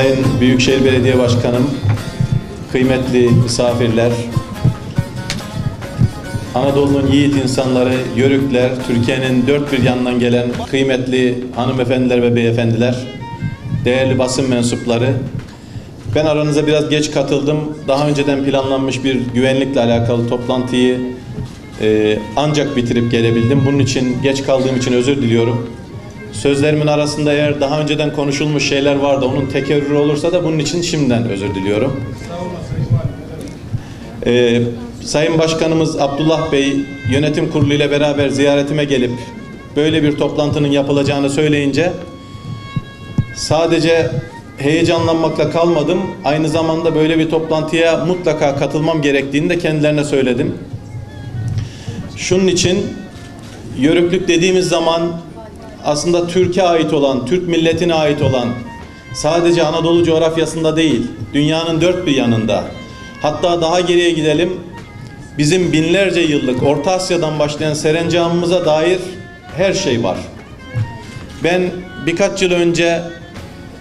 Sayın Büyükşehir Belediye Başkanım, kıymetli misafirler, Anadolu'nun yiğit insanları, Yörükler, Türkiye'nin dört bir yanından gelen kıymetli hanımefendiler ve beyefendiler, değerli basın mensupları, ben aranıza biraz geç katıldım. Daha önceden planlanmış bir güvenlikle alakalı toplantıyı ancak bitirip gelebildim. Bunun için geç kaldığım için özür diliyorum. Sözlerimin arasında eğer daha önceden konuşulmuş şeyler vardı, onun tekerrürü olursa da bunun için şimdiden özür diliyorum. Sayın Başkanımız Abdullah Bey yönetim kurulu ile beraber ziyaretime gelip böyle bir toplantının yapılacağını söyleyince sadece heyecanlanmakla kalmadım. Aynı zamanda böyle bir toplantıya mutlaka katılmam gerektiğini de kendilerine söyledim. Şunun için Yörüklük dediğimiz zaman aslında Türkiye ait olan, Türk milletine ait olan, sadece Anadolu coğrafyasında değil, dünyanın dört bir yanında, hatta daha geriye gidelim, bizim binlerce yıllık Orta Asya'dan başlayan serencamımıza dair her şey var. Ben birkaç yıl önce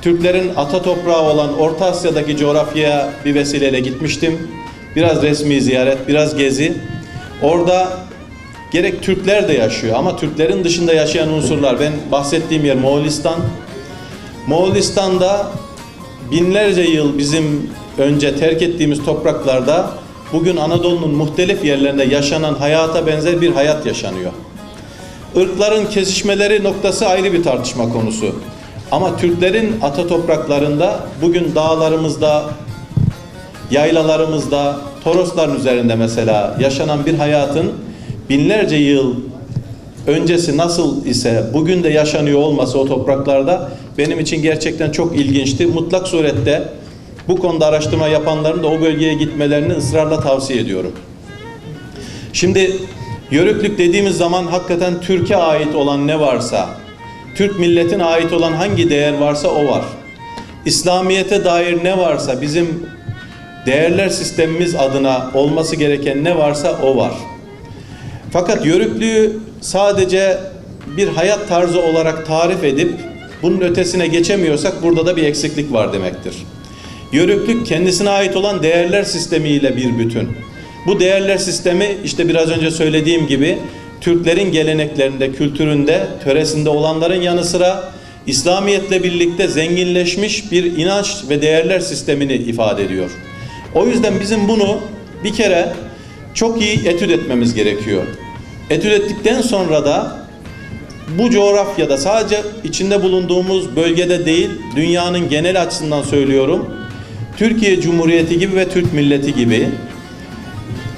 Türklerin ata toprağı olan Orta Asya'daki coğrafyaya bir vesileyle gitmiştim. Biraz resmi ziyaret, biraz gezi. Orada gerek Türkler de yaşıyor ama Türklerin dışında yaşayan unsurlar. Ben bahsettiğim yer Moğolistan. Moğolistan'da binlerce yıl bizim önce terk ettiğimiz topraklarda bugün Anadolu'nun muhtelif yerlerinde yaşanan hayata benzer bir hayat yaşanıyor. Irkların kesişmeleri noktası ayrı bir tartışma konusu. Ama Türklerin ata topraklarında bugün dağlarımızda, yaylalarımızda, Torosların üzerinde mesela yaşanan bir hayatın binlerce yıl öncesi nasıl ise bugün de yaşanıyor olması o topraklarda benim için gerçekten çok ilginçti. Mutlak surette bu konuda araştırma yapanların da o bölgeye gitmelerini ısrarla tavsiye ediyorum. Şimdi Yörüklük dediğimiz zaman hakikaten Türkiye ait olan ne varsa, Türk milletine ait olan hangi değer varsa o var. İslamiyet'e dair ne varsa, bizim değerler sistemimiz adına olması gereken ne varsa o var. Fakat Yörüklüğü sadece bir hayat tarzı olarak tarif edip bunun ötesine geçemiyorsak burada da bir eksiklik var demektir. Yörüklük kendisine ait olan değerler sistemiyle bir bütün. Bu değerler sistemi işte biraz önce söylediğim gibi Türklerin geleneklerinde, kültüründe, töresinde olanların yanı sıra İslamiyetle birlikte zenginleşmiş bir inanç ve değerler sistemini ifade ediyor. O yüzden bizim bunu bir kere çok iyi etüt etmemiz gerekiyor. Etüt ettikten sonra da bu coğrafyada sadece içinde bulunduğumuz bölgede değil, dünyanın genel açısından söylüyorum, Türkiye Cumhuriyeti gibi ve Türk milleti gibi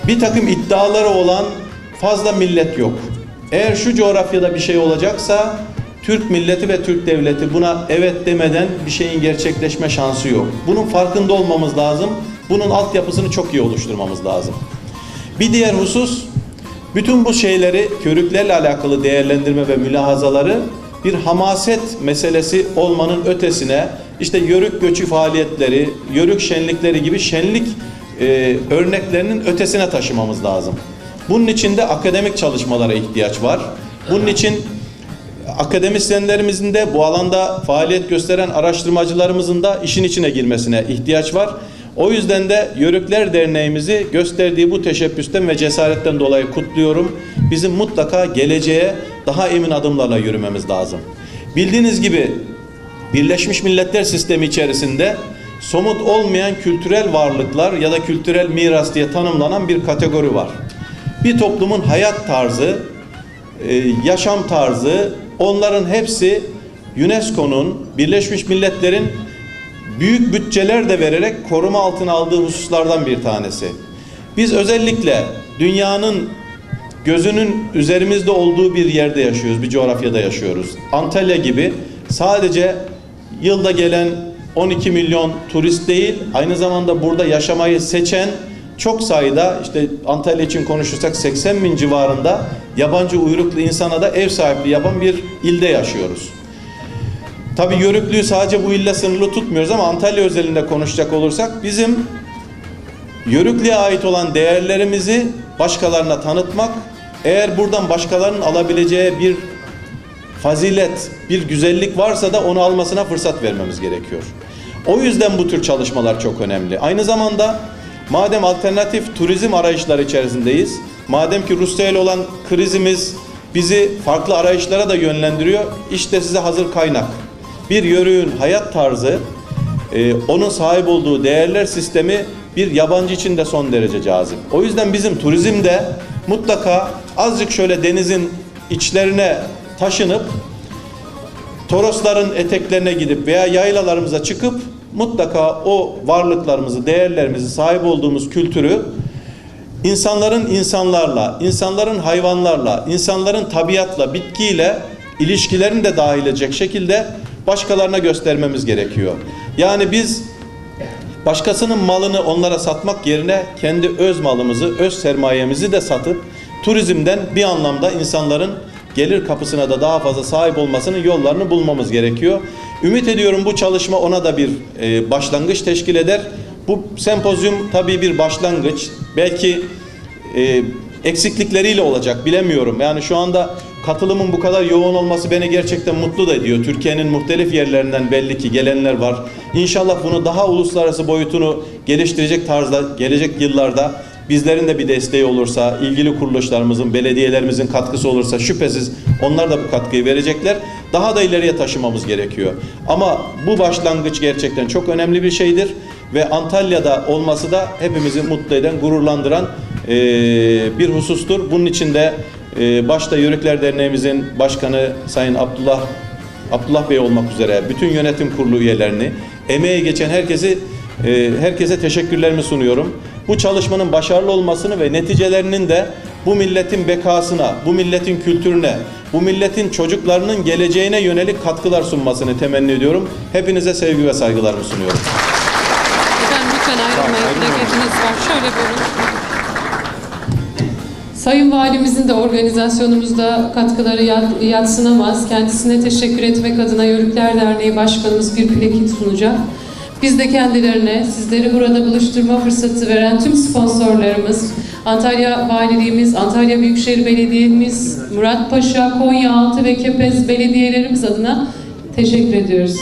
bir takım iddiaları olan fazla millet yok. Eğer şu coğrafyada bir şey olacaksa Türk milleti ve Türk devleti buna evet demeden bir şeyin gerçekleşme şansı yok. Bunun farkında olmamız lazım. Bunun altyapısını çok iyi oluşturmamız lazım. Bir diğer husus, bütün bu şeyleri, Yörüklerle alakalı değerlendirme ve mülahazaları bir hamaset meselesi olmanın ötesine, işte Yörük göçü faaliyetleri, Yörük şenlikleri gibi şenlik örneklerinin ötesine taşımamız lazım. Bunun için de akademik çalışmalara ihtiyaç var. Bunun için akademisyenlerimizin de bu alanda faaliyet gösteren araştırmacılarımızın da işin içine girmesine ihtiyaç var. O yüzden de Yörükler Derneğimizi gösterdiği bu teşebbüsten ve cesaretten dolayı kutluyorum. Bizim mutlaka geleceğe daha emin adımlarla yürümemiz lazım. Bildiğiniz gibi Birleşmiş Milletler sistemi içerisinde somut olmayan kültürel varlıklar ya da kültürel miras diye tanımlanan bir kategori var. Bir toplumun hayat tarzı, yaşam tarzı, onların hepsi UNESCO'nun, Birleşmiş Milletler'in büyük bütçeler de vererek koruma altına aldığı hususlardan bir tanesi. Biz özellikle dünyanın gözünün üzerimizde olduğu bir yerde yaşıyoruz, bir coğrafyada yaşıyoruz. Antalya gibi sadece yılda gelen 12 milyon turist değil, aynı zamanda burada yaşamayı seçen çok sayıda, işte Antalya için konuşursak 80 bin civarında yabancı uyruklu insana da ev sahipliği yapan bir ilde yaşıyoruz. Tabii Yörüklüğü sadece bu ille sınırlı tutmuyoruz ama Antalya özelinde konuşacak olursak bizim Yörüklüğe ait olan değerlerimizi başkalarına tanıtmak, eğer buradan başkalarının alabileceği bir fazilet, bir güzellik varsa da onu almasına fırsat vermemiz gerekiyor. O yüzden bu tür çalışmalar çok önemli. Aynı zamanda madem alternatif turizm arayışları içerisindeyiz, madem ki Rusya ile olan krizimiz bizi farklı arayışlara da yönlendiriyor, işte size hazır kaynak. Bir yörüğün hayat tarzı, onun sahip olduğu değerler sistemi bir yabancı için de son derece cazip. O yüzden bizim turizmde mutlaka azıcık şöyle denizin içlerine taşınıp Torosların eteklerine gidip veya yaylalarımıza çıkıp mutlaka o varlıklarımızı, değerlerimizi, sahip olduğumuz kültürü insanların insanlarla, insanların hayvanlarla, insanların tabiatla, bitkiyle ilişkilerini de dahil edecek şekilde başkalarına göstermemiz gerekiyor. Yani biz başkasının malını onlara satmak yerine kendi öz malımızı, öz sermayemizi de satıp turizmden bir anlamda insanların gelir kapısına da daha fazla sahip olmasının yollarını bulmamız gerekiyor. Ümit ediyorum bu çalışma ona da bir başlangıç teşkil eder. Bu sempozyum tabii bir başlangıç. Belki eksiklikleriyle olacak, bilemiyorum. Yani şu anda katılımın bu kadar yoğun olması beni gerçekten mutlu da ediyor. Türkiye'nin muhtelif yerlerinden belli ki gelenler var. İnşallah bunu daha uluslararası boyutunu geliştirecek tarzda gelecek yıllarda bizlerin de bir desteği olursa, ilgili kuruluşlarımızın, belediyelerimizin katkısı olursa şüphesiz onlar da bu katkıyı verecekler. Daha da ileriye taşımamız gerekiyor. Ama bu başlangıç gerçekten çok önemli bir şeydir ve Antalya'da olması da hepimizi mutlu eden, gururlandıran bir husustur. Bunun için de başta Yörükler Derneğimizin başkanı Sayın Abdullah Bey olmak üzere bütün yönetim kurulu üyelerini, emeği geçen herkese teşekkürlerimi sunuyorum. Bu çalışmanın başarılı olmasını ve neticelerinin de bu milletin bekasına, bu milletin kültürüne, bu milletin çocuklarının geleceğine yönelik katkılar sunmasını temenni ediyorum. Hepinize sevgi ve saygılarımı sunuyorum. Efendim lütfen ayrılmayın. Plaketiniz var. Şöyle buyurun. Sayın Valimizin de organizasyonumuzda katkıları yadsınamaz. Kendisine teşekkür etmek adına Yörükler Derneği Başkanımız bir plaket sunacak. Biz de kendilerine, sizleri burada buluşturma fırsatı veren tüm sponsorlarımız, Antalya Valiliğimiz, Antalya Büyükşehir Belediye'miz, Muratpaşa, Konyaaltı ve Kepez belediyelerimiz adına teşekkür ediyoruz.